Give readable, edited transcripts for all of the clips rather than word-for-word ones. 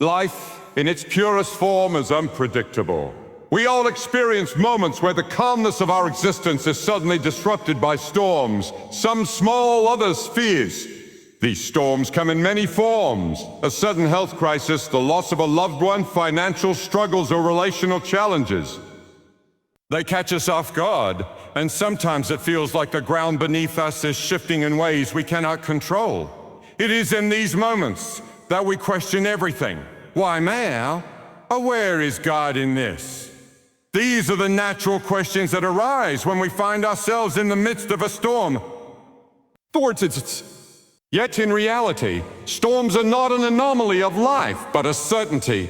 Life, in its purest form, is unpredictable. We all experience moments where the calmness of our existence is suddenly disrupted by storms, some small, others fierce. These storms come in many forms: a sudden health crisis, the loss of a loved one, financial struggles, or relational challenges. They catch us off guard, and sometimes it feels like the ground beneath us is shifting in ways we cannot control. It is in these moments that we question everything. Why now? Or where is God in this? These are the natural questions that arise when we find ourselves in the midst of a storm. Yet in reality, storms are not an anomaly of life, but a certainty.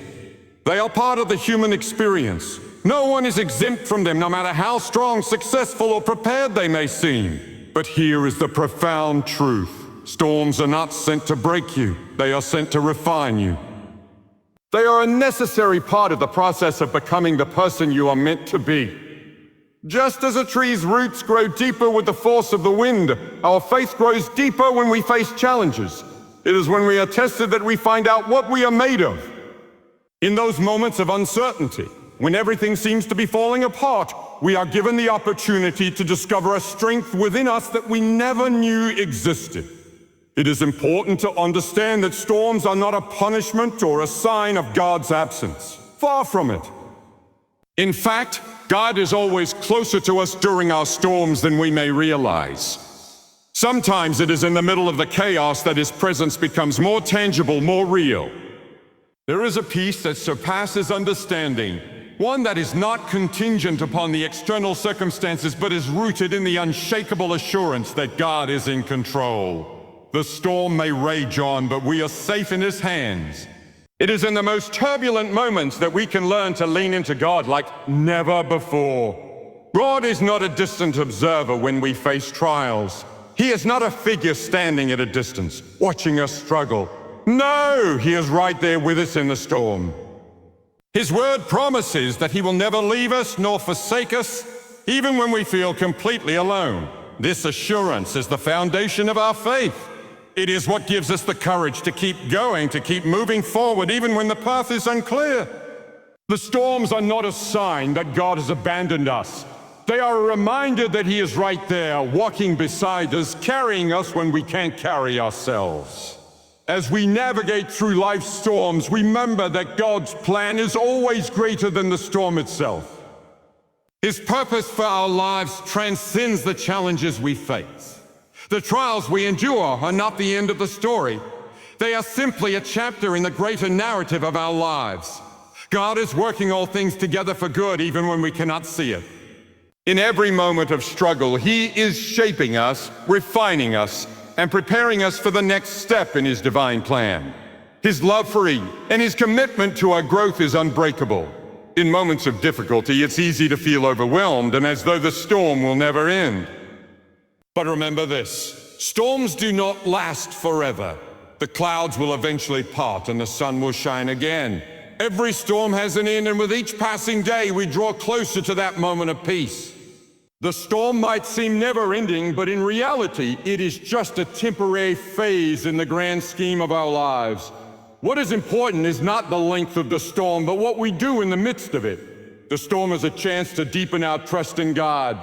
They are part of the human experience. No one is exempt from them, no matter how strong, successful, or prepared they may seem. But here is the profound truth. Storms are not sent to break you. They are sent to refine you. They are a necessary part of the process of becoming the person you are meant to be. Just as a tree's roots grow deeper with the force of the wind, our faith grows deeper when we face challenges. It is when we are tested that we find out what we are made of. In those moments of uncertainty, when everything seems to be falling apart, we are given the opportunity to discover a strength within us that we never knew existed. It is important to understand that storms are not a punishment or a sign of God's absence. Far from it. In fact, God is always closer to us during our storms than we may realize. Sometimes it is in the middle of the chaos that His presence becomes more tangible, more real. There is a peace that surpasses understanding, one that is not contingent upon the external circumstances, but is rooted in the unshakable assurance that God is in control. The storm may rage on, but we are safe in His hands. It is in the most turbulent moments that we can learn to lean into God like never before. God is not a distant observer when we face trials. He is not a figure standing at a distance, watching us struggle. No, He is right there with us in the storm. His word promises that He will never leave us nor forsake us, even when we feel completely alone. This assurance is the foundation of our faith. It is what gives us the courage to keep going, to keep moving forward, even when the path is unclear. The storms are not a sign that God has abandoned us. They are a reminder that He is right there, walking beside us, carrying us when we can't carry ourselves. As we navigate through life's storms, remember that God's plan is always greater than the storm itself. His purpose for our lives transcends the challenges we face. The trials we endure are not the end of the story. They are simply a chapter in the greater narrative of our lives. God is working all things together for good, even when we cannot see it. In every moment of struggle, He is shaping us, refining us, and preparing us for the next step in His divine plan. His love for each and His commitment to our growth is unbreakable. In moments of difficulty, it's easy to feel overwhelmed and as though the storm will never end. But remember this: storms do not last forever. The clouds will eventually part and the sun will shine again. Every storm has an end, and with each passing day, we draw closer to that moment of peace. The storm might seem never-ending, but in reality, it is just a temporary phase in the grand scheme of our lives. What is important is not the length of the storm, but what we do in the midst of it. The storm is a chance to deepen our trust in God.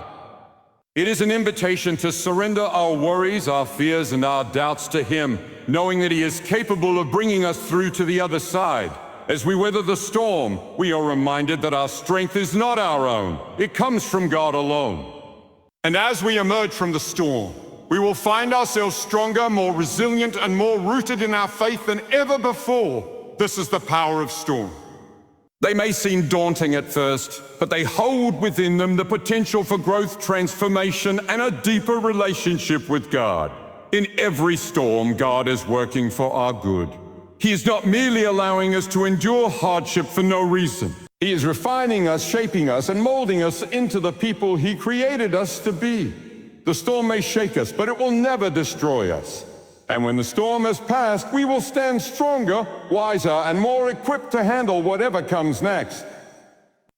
It is an invitation to surrender our worries, our fears, and our doubts to Him, knowing that He is capable of bringing us through to the other side. As we weather the storm, we are reminded that our strength is not our own. It comes from God alone. And as we emerge from the storm, we will find ourselves stronger, more resilient, and more rooted in our faith than ever before. This is the power of storm. They may seem daunting at first, but they hold within them the potential for growth, transformation, and a deeper relationship with God. In every storm, God is working for our good. He is not merely allowing us to endure hardship for no reason. He is refining us, shaping us, and molding us into the people He created us to be. The storm may shake us, but it will never destroy us. And when the storm has passed, we will stand stronger, wiser, and more equipped to handle whatever comes next.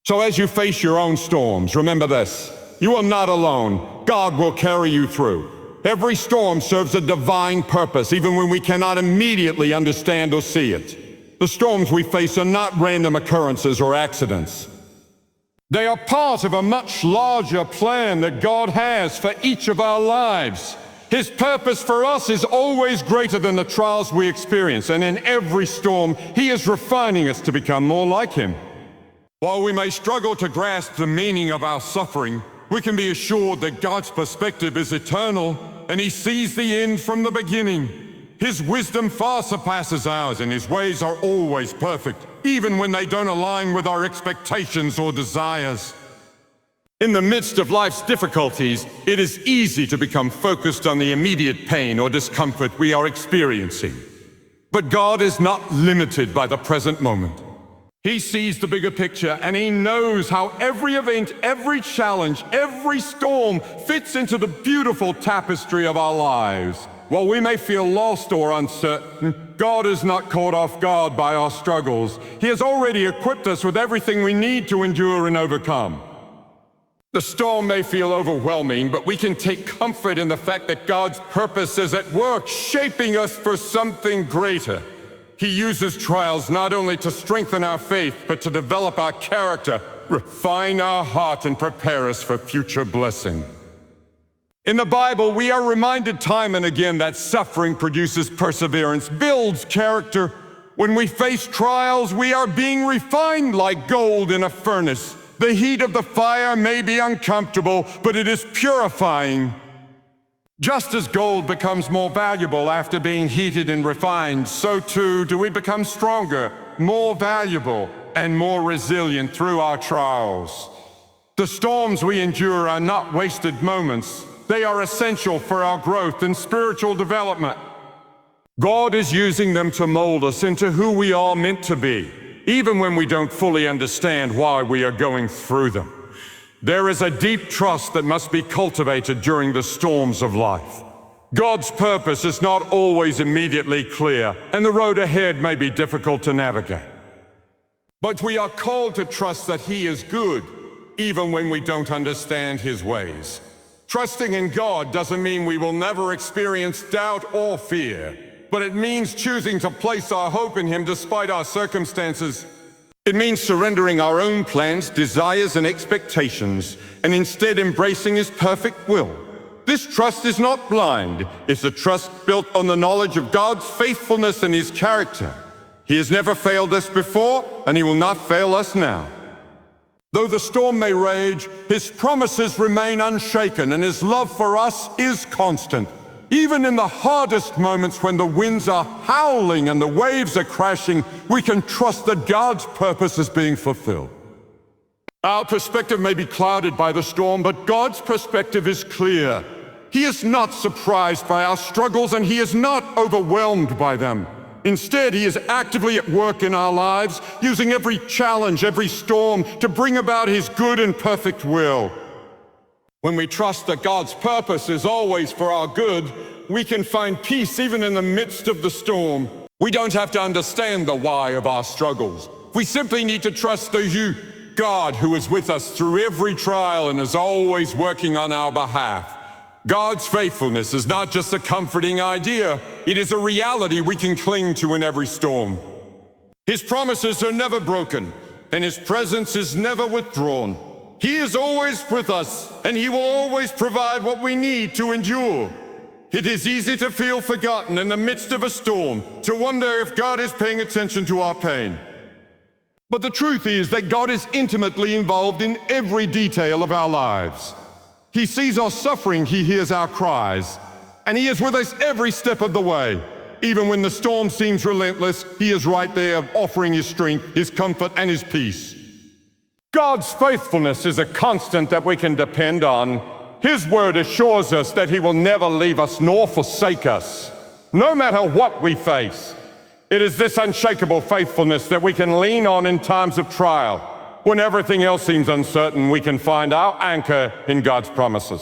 So as you face your own storms, remember this: you are not alone. God will carry you through. Every storm serves a divine purpose, even when we cannot immediately understand or see it. The storms we face are not random occurrences or accidents. They are part of a much larger plan that God has for each of our lives. His purpose for us is always greater than the trials we experience, and in every storm, He is refining us to become more like Him. While we may struggle to grasp the meaning of our suffering, we can be assured that God's perspective is eternal, and He sees the end from the beginning. His wisdom far surpasses ours, and His ways are always perfect, even when they don't align with our expectations or desires. In the midst of life's difficulties, it is easy to become focused on the immediate pain or discomfort we are experiencing. But God is not limited by the present moment. He sees the bigger picture, and He knows how every event, every challenge, every storm fits into the beautiful tapestry of our lives. While we may feel lost or uncertain, God is not caught off guard by our struggles. He has already equipped us with everything we need to endure and overcome. The storm may feel overwhelming, but we can take comfort in the fact that God's purpose is at work, shaping us for something greater. He uses trials not only to strengthen our faith, but to develop our character, refine our heart, and prepare us for future blessing. In the Bible, we are reminded time and again that suffering produces perseverance, builds character. When we face trials, we are being refined like gold in a furnace. The heat of the fire may be uncomfortable, but it is purifying. Just as gold becomes more valuable after being heated and refined, so too do we become stronger, more valuable, and more resilient through our trials. The storms we endure are not wasted moments. They are essential for our growth and spiritual development. God is using them to mold us into who we are meant to be, even when we don't fully understand why we are going through them. There is a deep trust that must be cultivated during the storms of life. God's purpose is not always immediately clear, and the road ahead may be difficult to navigate. But we are called to trust that He is good, even when we don't understand His ways. Trusting in God doesn't mean we will never experience doubt or fear, but it means choosing to place our hope in Him despite our circumstances. It means surrendering our own plans, desires, and expectations, and instead embracing His perfect will. This trust is not blind. It's a trust built on the knowledge of God's faithfulness and His character. He has never failed us before, and He will not fail us now. Though the storm may rage, His promises remain unshaken, and His love for us is constant. Even in the hardest moments when the winds are howling and the waves are crashing, we can trust that God's purpose is being fulfilled. Our perspective may be clouded by the storm, but God's perspective is clear. He is not surprised by our struggles, and He is not overwhelmed by them. Instead, He is actively at work in our lives, using every challenge, every storm to bring about His good and perfect will. When we trust that God's purpose is always for our good, we can find peace even in the midst of the storm. We don't have to understand the why of our struggles. We simply need to trust the God who is with us through every trial and is always working on our behalf. God's faithfulness is not just a comforting idea, it is a reality we can cling to in every storm. His promises are never broken, and His presence is never withdrawn. He is always with us, and He will always provide what we need to endure. It is easy to feel forgotten in the midst of a storm, to wonder if God is paying attention to our pain. But the truth is that God is intimately involved in every detail of our lives. He sees our suffering, He hears our cries, and He is with us every step of the way. Even when the storm seems relentless, He is right there offering His strength, His comfort, and His peace. God's faithfulness is a constant that we can depend on. His word assures us that He will never leave us nor forsake us, no matter what we face. It is this unshakable faithfulness that we can lean on in times of trial. When everything else seems uncertain, we can find our anchor in God's promises.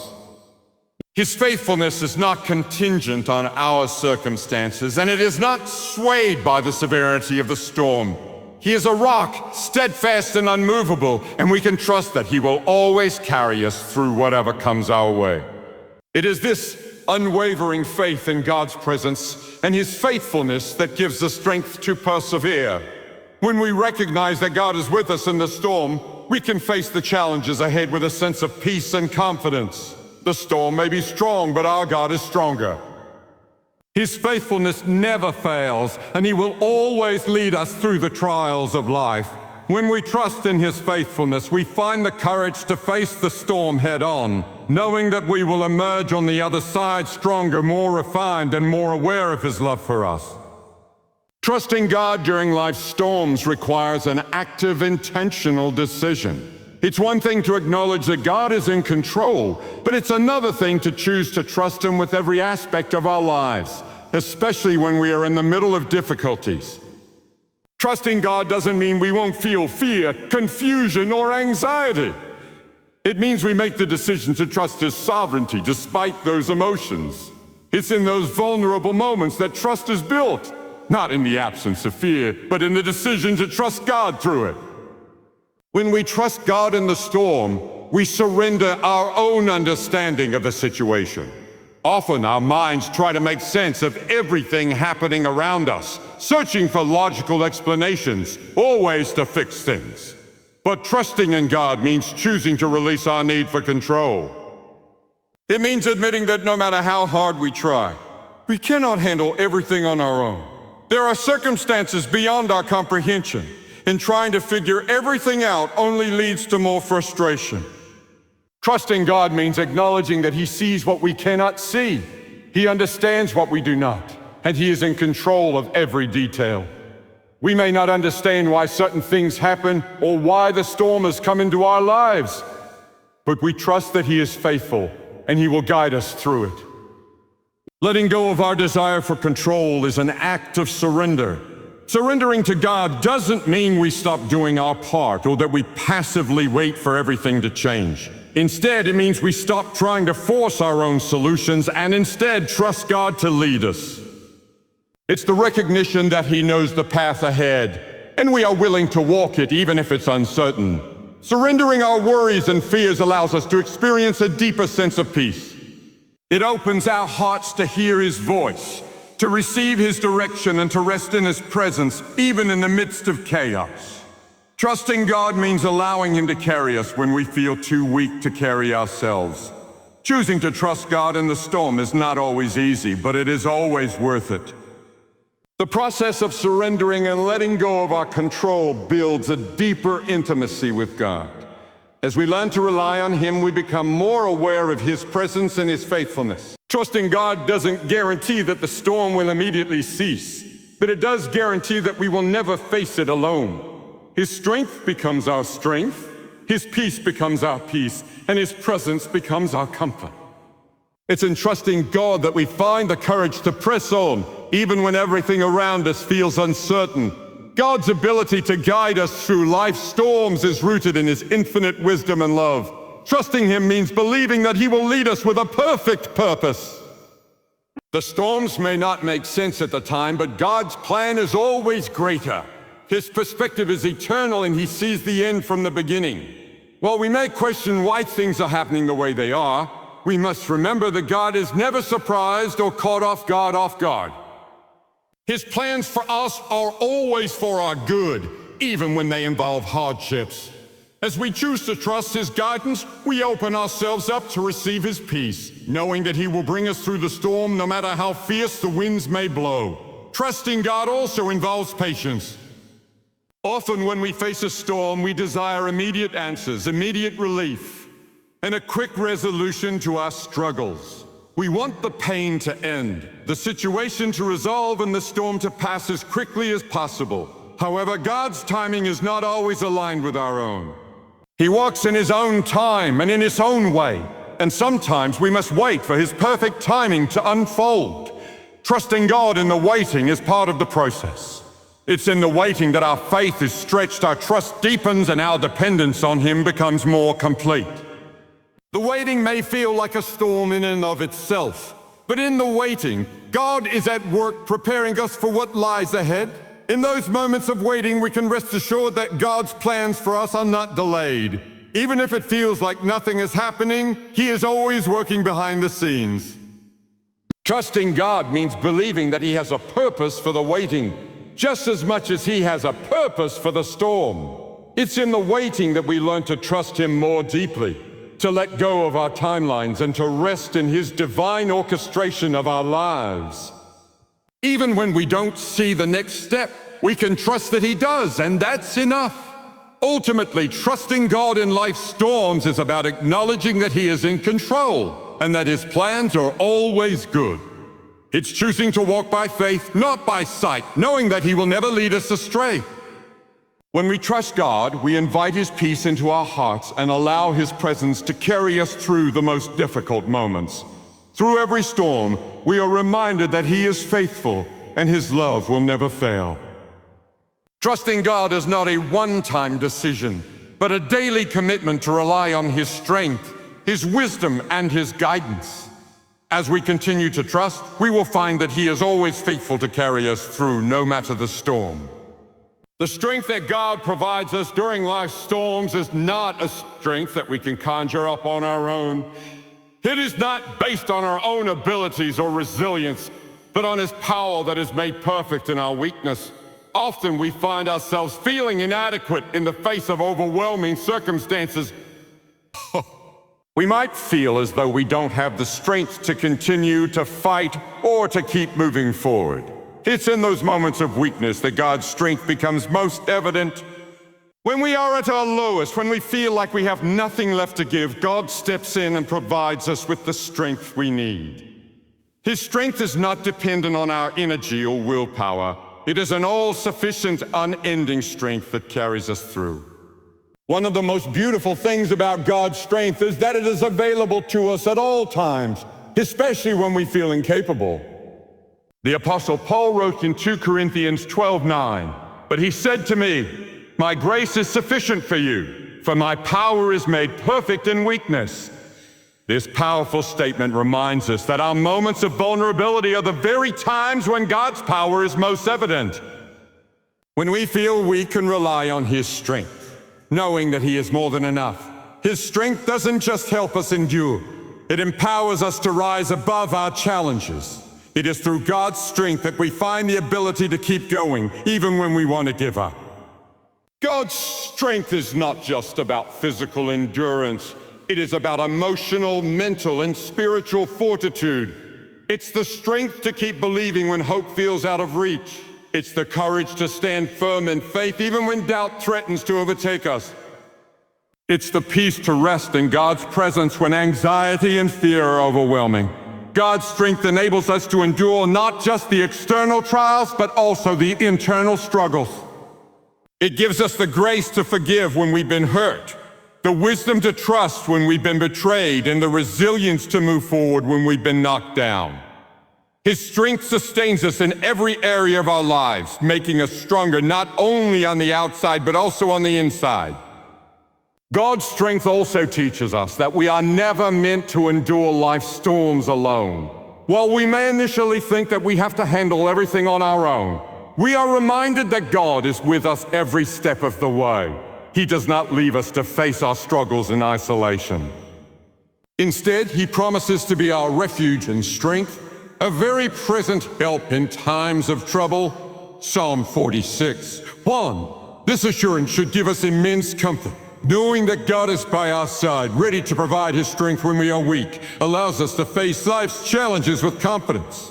His faithfulness is not contingent on our circumstances, and it is not swayed by the severity of the storm. He is a rock, steadfast and unmovable, and we can trust that He will always carry us through whatever comes our way. It is this unwavering faith in God's presence and His faithfulness that gives the strength to persevere. When we recognize that God is with us in the storm, we can face the challenges ahead with a sense of peace and confidence. The storm may be strong, but our God is stronger. His faithfulness never fails, and He will always lead us through the trials of life. When we trust in His faithfulness, we find the courage to face the storm head-on, knowing that we will emerge on the other side stronger, more refined, and more aware of His love for us. Trusting God during life's storms requires an active, intentional decision. It's one thing to acknowledge that God is in control, but it's another thing to choose to trust Him with every aspect of our lives, especially when we are in the middle of difficulties. Trusting God doesn't mean we won't feel fear, confusion, or anxiety. It means we make the decision to trust His sovereignty despite those emotions. It's in those vulnerable moments that trust is built, not in the absence of fear, but in the decision to trust God through it. When we trust God in the storm, we surrender our own understanding of the situation. Often our minds try to make sense of everything happening around us, searching for logical explanations, or ways to fix things. But trusting in God means choosing to release our need for control. It means admitting that no matter how hard we try, we cannot handle everything on our own. There are circumstances beyond our comprehension, and trying to figure everything out only leads to more frustration. Trusting God means acknowledging that He sees what we cannot see. He understands what we do not, and He is in control of every detail. We may not understand why certain things happen or why the storm has come into our lives, but we trust that He is faithful and He will guide us through it. Letting go of our desire for control is an act of surrender. Surrendering to God doesn't mean we stop doing our part or that we passively wait for everything to change. Instead, it means we stop trying to force our own solutions and instead trust God to lead us. It's the recognition that He knows the path ahead, and we are willing to walk it even if it's uncertain. Surrendering our worries and fears allows us to experience a deeper sense of peace. It opens our hearts to hear His voice, to receive His direction, and to rest in His presence, even in the midst of chaos. Trusting God means allowing Him to carry us when we feel too weak to carry ourselves. Choosing to trust God in the storm is not always easy, but it is always worth it. The process of surrendering and letting go of our control builds a deeper intimacy with God. As we learn to rely on Him, we become more aware of His presence and His faithfulness. Trusting God doesn't guarantee that the storm will immediately cease, but it does guarantee that we will never face it alone. His strength becomes our strength, His peace becomes our peace, and His presence becomes our comfort. It's in trusting God that we find the courage to press on, even when everything around us feels uncertain. God's ability to guide us through life's storms is rooted in His infinite wisdom and love. Trusting Him means believing that He will lead us with a perfect purpose. The storms may not make sense at the time, but God's plan is always greater. His perspective is eternal, and He sees the end from the beginning. While we may question why things are happening the way they are, we must remember that God is never surprised or caught off guard. His plans for us are always for our good, even when they involve hardships. As we choose to trust His guidance, we open ourselves up to receive His peace, knowing that He will bring us through the storm no matter how fierce the winds may blow. Trusting God also involves patience. Often when we face a storm, we desire immediate answers, immediate relief, and a quick resolution to our struggles. We want the pain to end, the situation to resolve, and the storm to pass as quickly as possible. However, God's timing is not always aligned with our own. He walks in His own time and in His own way, and sometimes we must wait for His perfect timing to unfold. Trusting God in the waiting is part of the process. It's in the waiting that our faith is stretched, our trust deepens, and our dependence on Him becomes more complete. The waiting may feel like a storm in and of itself, but in the waiting, God is at work preparing us for what lies ahead. In those moments of waiting, we can rest assured that God's plans for us are not delayed. Even if it feels like nothing is happening, He is always working behind the scenes. Trusting God means believing that He has a purpose for the waiting, just as much as He has a purpose for the storm. It's in the waiting that we learn to trust Him more deeply, to let go of our timelines and to rest in His divine orchestration of our lives. Even when we don't see the next step, we can trust that He does, and that's enough. Ultimately, trusting God in life's storms is about acknowledging that He is in control and that His plans are always good. It's choosing to walk by faith, not by sight, knowing that He will never lead us astray. When we trust God, we invite His peace into our hearts and allow His presence to carry us through the most difficult moments. Through every storm, we are reminded that He is faithful and His love will never fail. Trusting God is not a one-time decision, but a daily commitment to rely on His strength, His wisdom, and His guidance. As we continue to trust, we will find that He is always faithful to carry us through, no matter the storm. The strength that God provides us during life's storms is not a strength that we can conjure up on our own. It is not based on our own abilities or resilience, but on His power that is made perfect in our weakness. Often we find ourselves feeling inadequate in the face of overwhelming circumstances. We might feel as though we don't have the strength to continue to fight or to keep moving forward. It's in those moments of weakness that God's strength becomes most evident. When we are at our lowest, when we feel like we have nothing left to give, God steps in and provides us with the strength we need. His strength is not dependent on our energy or willpower. It is an all-sufficient, unending strength that carries us through. One of the most beautiful things about God's strength is that it is available to us at all times, especially when we feel incapable. The Apostle Paul wrote in 2 Corinthians 12:9, "But he said to me, 'My grace is sufficient for you, for my power is made perfect in weakness.'" This powerful statement reminds us that our moments of vulnerability are the very times when God's power is most evident. When we feel we can rely on His strength, knowing that He is more than enough. His strength doesn't just help us endure, it empowers us to rise above our challenges. It is through God's strength that we find the ability to keep going, even when we want to give up. God's strength is not just about physical endurance. It is about emotional, mental, and spiritual fortitude. It's the strength to keep believing when hope feels out of reach. It's the courage to stand firm in faith even when doubt threatens to overtake us. It's the peace to rest in God's presence when anxiety and fear are overwhelming. God's strength enables us to endure not just the external trials, but also the internal struggles. It gives us the grace to forgive when we've been hurt, the wisdom to trust when we've been betrayed, and the resilience to move forward when we've been knocked down. His strength sustains us in every area of our lives, making us stronger not only on the outside, but also on the inside. God's strength also teaches us that we are never meant to endure life's storms alone. While we may initially think that we have to handle everything on our own, we are reminded that God is with us every step of the way. He does not leave us to face our struggles in isolation. Instead, He promises to be our refuge and strength, a very present help in times of trouble. Psalm 46:1. This assurance should give us immense comfort. Knowing that God is by our side, ready to provide His strength when we are weak, allows us to face life's challenges with confidence.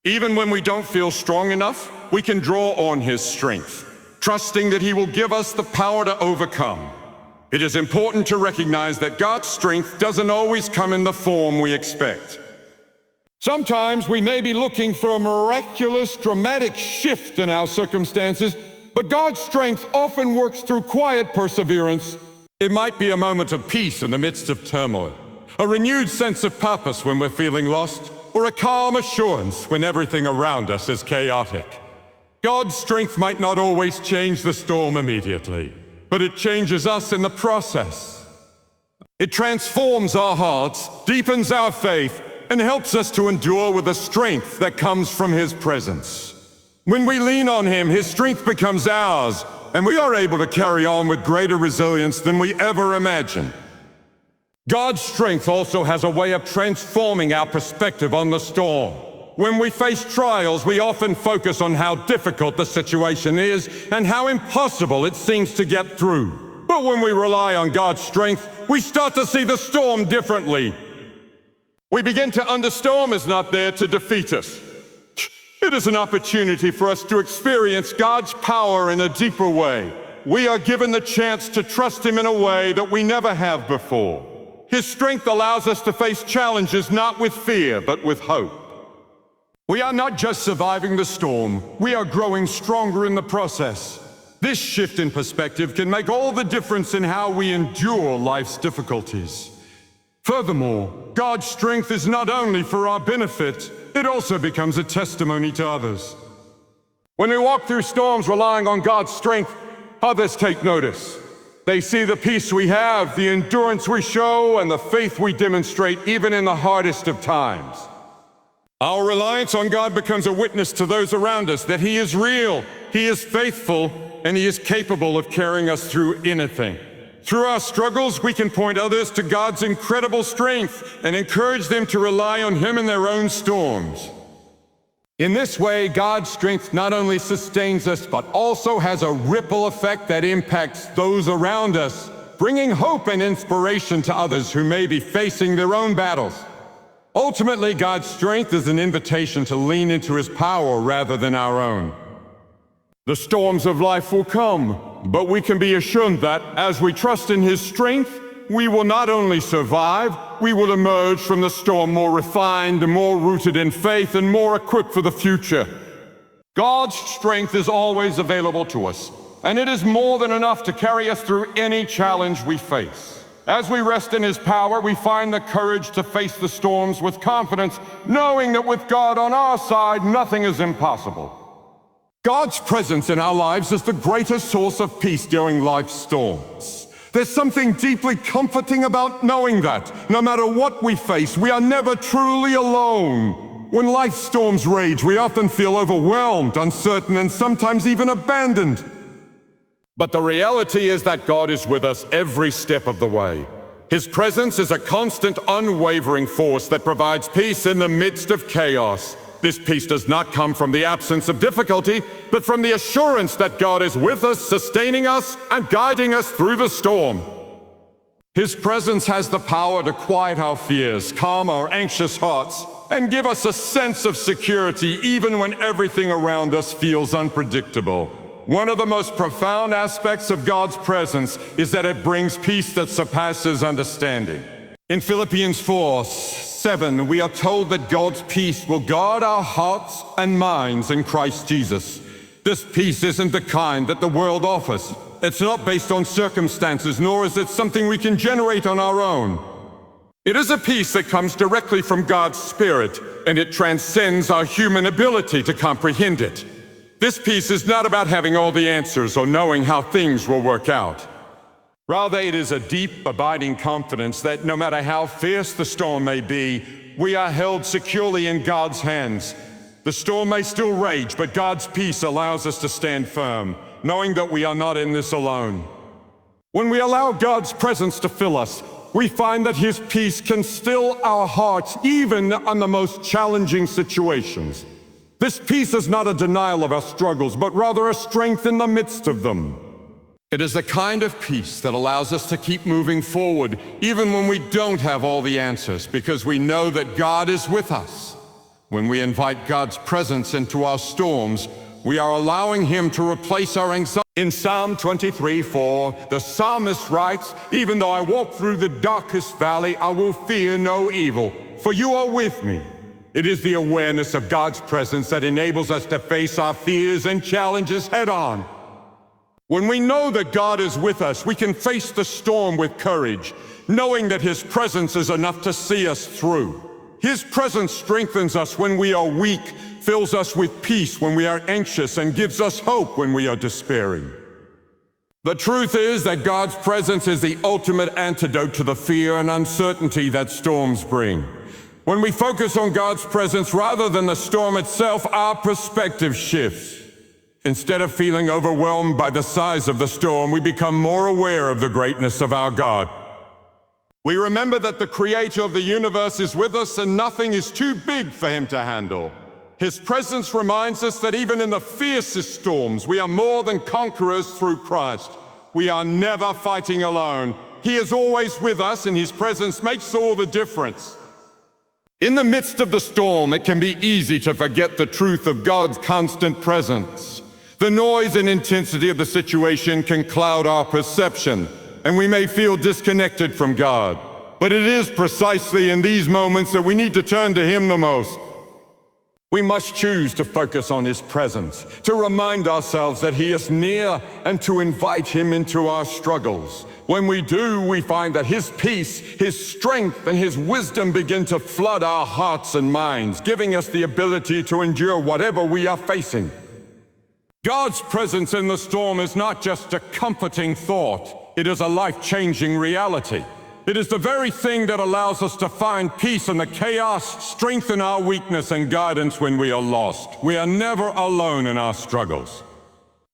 Even when we don't feel strong enough, we can draw on His strength, trusting that He will give us the power to overcome. It is important to recognize that God's strength doesn't always come in the form we expect. Sometimes we may be looking for a miraculous, dramatic shift in our circumstances, but God's strength often works through quiet perseverance. It might be a moment of peace in the midst of turmoil, a renewed sense of purpose when we're feeling lost, or a calm assurance when everything around us is chaotic. God's strength might not always change the storm immediately, but it changes us in the process. It transforms our hearts, deepens our faith, and helps us to endure with the strength that comes from His presence. When we lean on Him, His strength becomes ours, and we are able to carry on with greater resilience than we ever imagined. God's strength also has a way of transforming our perspective on the storm. When we face trials, we often focus on how difficult the situation is and how impossible it seems to get through. But when we rely on God's strength, we start to see the storm differently. We begin to understand the storm is not there to defeat us. It is an opportunity for us to experience God's power in a deeper way. We are given the chance to trust Him in a way that we never have before. His strength allows us to face challenges not with fear, but with hope. We are not just surviving the storm, we are growing stronger in the process. This shift in perspective can make all the difference in how we endure life's difficulties. Furthermore, God's strength is not only for our benefit, it also becomes a testimony to others. When we walk through storms relying on God's strength, others take notice. They see the peace we have, the endurance we show, and the faith we demonstrate even in the hardest of times. Our reliance on God becomes a witness to those around us that He is real, He is faithful, and He is capable of carrying us through anything. Through our struggles, we can point others to God's incredible strength and encourage them to rely on Him in their own storms. In this way, God's strength not only sustains us, but also has a ripple effect that impacts those around us, bringing hope and inspiration to others who may be facing their own battles. Ultimately, God's strength is an invitation to lean into His power rather than our own. The storms of life will come, but we can be assured that as we trust in His strength, we will not only survive, we will emerge from the storm more refined, more rooted in faith, and more equipped for the future. God's strength is always available to us, and it is more than enough to carry us through any challenge we face. As we rest in His power, we find the courage to face the storms with confidence, knowing that with God on our side, nothing is impossible. God's presence in our lives is the greatest source of peace during life's storms. There's something deeply comforting about knowing that, no matter what we face, we are never truly alone. When life's storms rage, we often feel overwhelmed, uncertain, and sometimes even abandoned. But the reality is that God is with us every step of the way. His presence is a constant, unwavering force that provides peace in the midst of chaos. This peace does not come from the absence of difficulty, but from the assurance that God is with us, sustaining us, and guiding us through the storm. His presence has the power to quiet our fears, calm our anxious hearts, and give us a sense of security even when everything around us feels unpredictable. One of the most profound aspects of God's presence is that it brings peace that surpasses understanding. In Philippians 4:7, we are told that God's peace will guard our hearts and minds in Christ Jesus. This peace isn't the kind that the world offers. It's not based on circumstances, nor is it something we can generate on our own. It is a peace that comes directly from God's Spirit, and it transcends our human ability to comprehend it. This peace is not about having all the answers or knowing how things will work out. Rather, it is a deep, abiding confidence that no matter how fierce the storm may be, we are held securely in God's hands. The storm may still rage, but God's peace allows us to stand firm, knowing that we are not in this alone. When we allow God's presence to fill us, we find that His peace can still our hearts even on the most challenging situations. This peace is not a denial of our struggles, but rather a strength in the midst of them. It is the kind of peace that allows us to keep moving forward, even when we don't have all the answers, because we know that God is with us. When we invite God's presence into our storms, we are allowing Him to replace our anxiety. In Psalm 23:4, the psalmist writes, "Even though I walk through the darkest valley, I will fear no evil, for you are with me." It is the awareness of God's presence that enables us to face our fears and challenges head on. When we know that God is with us, we can face the storm with courage, knowing that His presence is enough to see us through. His presence strengthens us when we are weak, fills us with peace when we are anxious, and gives us hope when we are despairing. The truth is that God's presence is the ultimate antidote to the fear and uncertainty that storms bring. When we focus on God's presence rather than the storm itself, our perspective shifts. Instead of feeling overwhelmed by the size of the storm, we become more aware of the greatness of our God. We remember that the Creator of the universe is with us and nothing is too big for Him to handle. His presence reminds us that even in the fiercest storms, we are more than conquerors through Christ. We are never fighting alone. He is always with us, and His presence makes all the difference. In the midst of the storm, it can be easy to forget the truth of God's constant presence. The noise and intensity of the situation can cloud our perception, and we may feel disconnected from God. But it is precisely in these moments that we need to turn to Him the most. We must choose to focus on His presence, to remind ourselves that He is near, and to invite Him into our struggles. When we do, we find that His peace, His strength, and His wisdom begin to flood our hearts and minds, giving us the ability to endure whatever we are facing. God's presence in the storm is not just a comforting thought, it is a life-changing reality. It is the very thing that allows us to find peace in the chaos, strengthen our weakness, and guidance when we are lost. We are never alone in our struggles.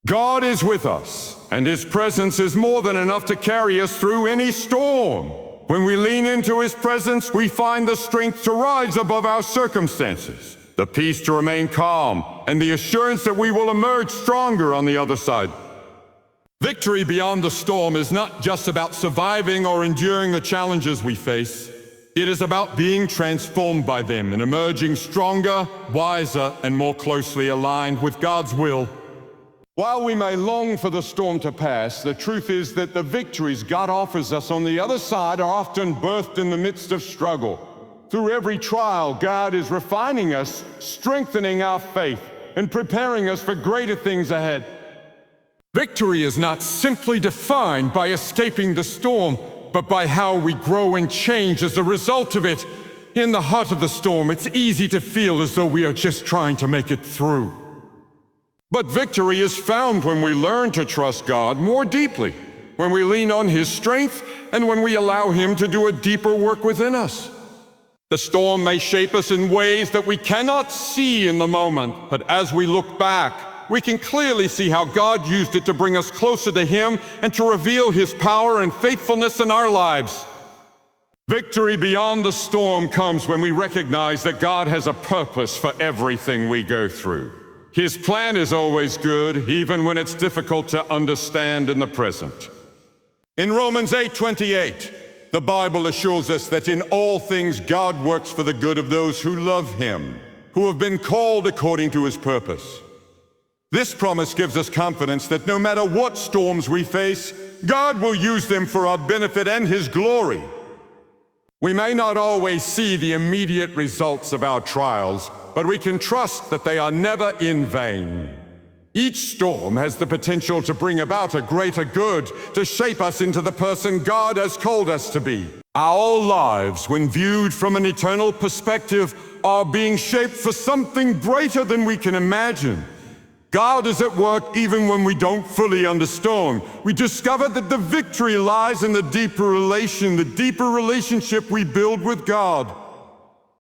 God is with us, and His presence is more than enough to carry us through any storm. When we lean into His presence, we find the strength to rise above our circumstances, the peace to remain calm, and the assurance that we will emerge stronger on the other side. Victory beyond the storm is not just about surviving or enduring the challenges we face. It is about being transformed by them and emerging stronger, wiser, and more closely aligned with God's will. While we may long for the storm to pass, the truth is that the victories God offers us on the other side are often birthed in the midst of struggle. Through every trial, God is refining us, strengthening our faith, and preparing us for greater things ahead. Victory is not simply defined by escaping the storm, but by how we grow and change as a result of it. In the heart of the storm, it's easy to feel as though we are just trying to make it through. But victory is found when we learn to trust God more deeply, when we lean on His strength, and when we allow Him to do a deeper work within us. The storm may shape us in ways that we cannot see in the moment, but as we look back, we can clearly see how God used it to bring us closer to Him and to reveal His power and faithfulness in our lives. Victory beyond the storm comes when we recognize that God has a purpose for everything we go through. His plan is always good, even when it's difficult to understand in the present. In Romans 8:28, the Bible assures us that in all things God works for the good of those who love Him, who have been called according to His purpose. This promise gives us confidence that no matter what storms we face, God will use them for our benefit and His glory. We may not always see the immediate results of our trials, but we can trust that they are never in vain. Each storm has the potential to bring about a greater good, to shape us into the person God has called us to be. Our lives, when viewed from an eternal perspective, are being shaped for something greater than we can imagine. God is at work even when we don't fully understand. We discover that the victory lies in the deeper relationship we build with God.